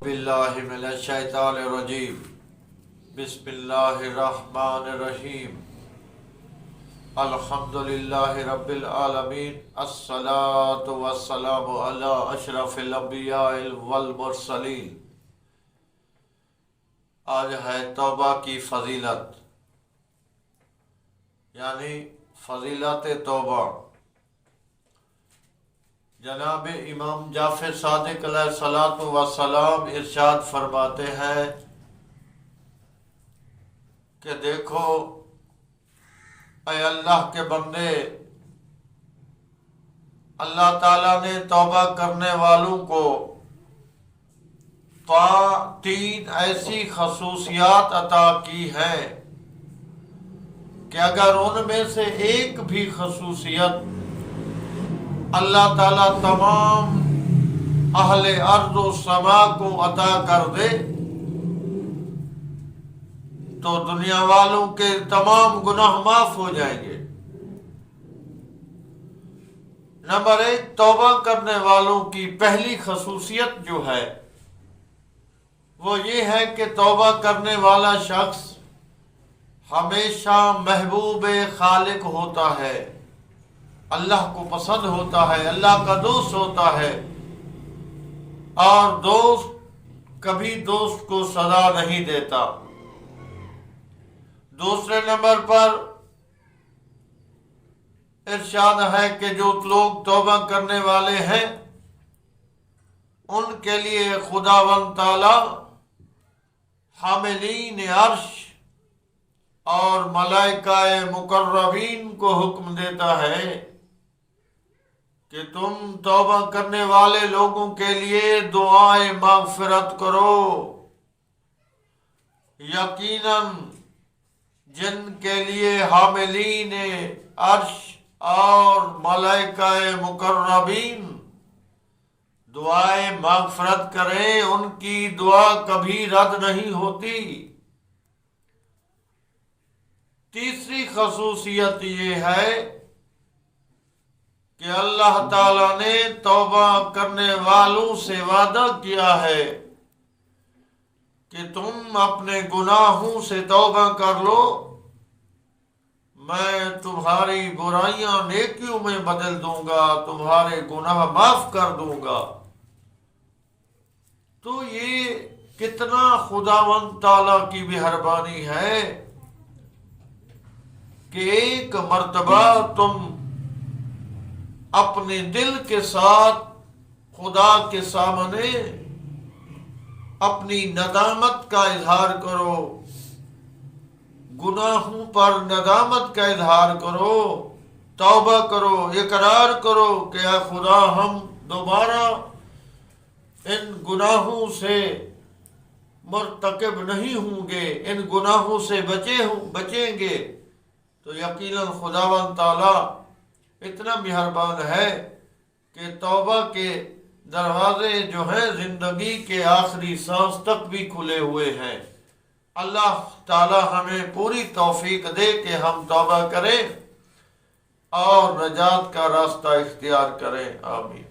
बिल्लाहि मिनश शैतानिर रजीम। बिस्मिल्लाहिर रहमानिर रहीम। अल्हम्दुलिल्लाहि रब्बिल आलमीन। अस्सलातु वस्सलामु अला अशरफिल अंबियाइल वल मुरसलीन। आज है तौबा की फजीलत, यानी फजीलत तौबा। जनाब इमाम जाफर सादिक अलैहिस्सलातु वस्सलाम इरशाद फरमाते हैं कि देखो ऐ अल्लाह के बंदे, अल्लाह ताला ने तौबा करने वालों को तीन ऐसी खसूसियात अता की है कि अगर उनमें से एक भी खसूसियत अल्लाह ताला तमाम अहले अर्ज़ व समा को अता कर दे तो दुनिया वालों के तमाम गुनाह माफ हो जाएंगे। नंबर एक, तौबा करने वालों की पहली खसूसियत जो है वो ये है कि तौबा करने वाला शख्स हमेशा महबूब खालिक होता है, अल्लाह को पसंद होता है, अल्लाह का दोस्त होता है, और दोस्त कभी दोस्त को सजा नहीं देता। दूसरे नंबर पर इरशाद है कि जो लोग तौबा करने वाले हैं उनके लिए खुदावंद ताला हामिलीन अर्श और मलाइकाए मुकर्रबीन को हुक्म देता है कि तुम तौबा करने वाले लोगों के लिए दुआए मग़फ़िरत करो। यकीनन जिनके लिए हामिलीन अर्श और मलाइकाए मुकर्रबीन दुआए मग़फ़िरत करें, उनकी दुआ कभी रद्द नहीं होती। तीसरी खसूसियत ये है कि अल्लाह ताला ने तौबा करने वालों से वादा किया है कि तुम अपने गुनाहों से तौबा कर लो, मैं तुम्हारी बुराइयां नेकियों में बदल दूंगा, तुम्हारे गुनाह माफ कर दूंगा। तो ये कितना खुदावंद ताला की मेहरबानी है कि एक मर्तबा तुम अपने दिल के साथ खुदा के सामने अपनी नदामत का इजहार करो, गुनाहों पर नदामत का इजहार करो, तौबा करो, इकरार करो कि या खुदा हम दोबारा इन गुनाहों से मुर्तकिब नहीं होंगे, इन गुनाहों से बचेंगे। तो यकीनन खुदावंद ताला इतना मेहरबान है कि तौबा के दरवाजे जो हैं जिंदगी के आखिरी सांस तक भी खुले हुए हैं। अल्लाह ताला हमें पूरी तौफीक दे कि हम तौबा करें और नजात का रास्ता इख्तियार करें। आमीन।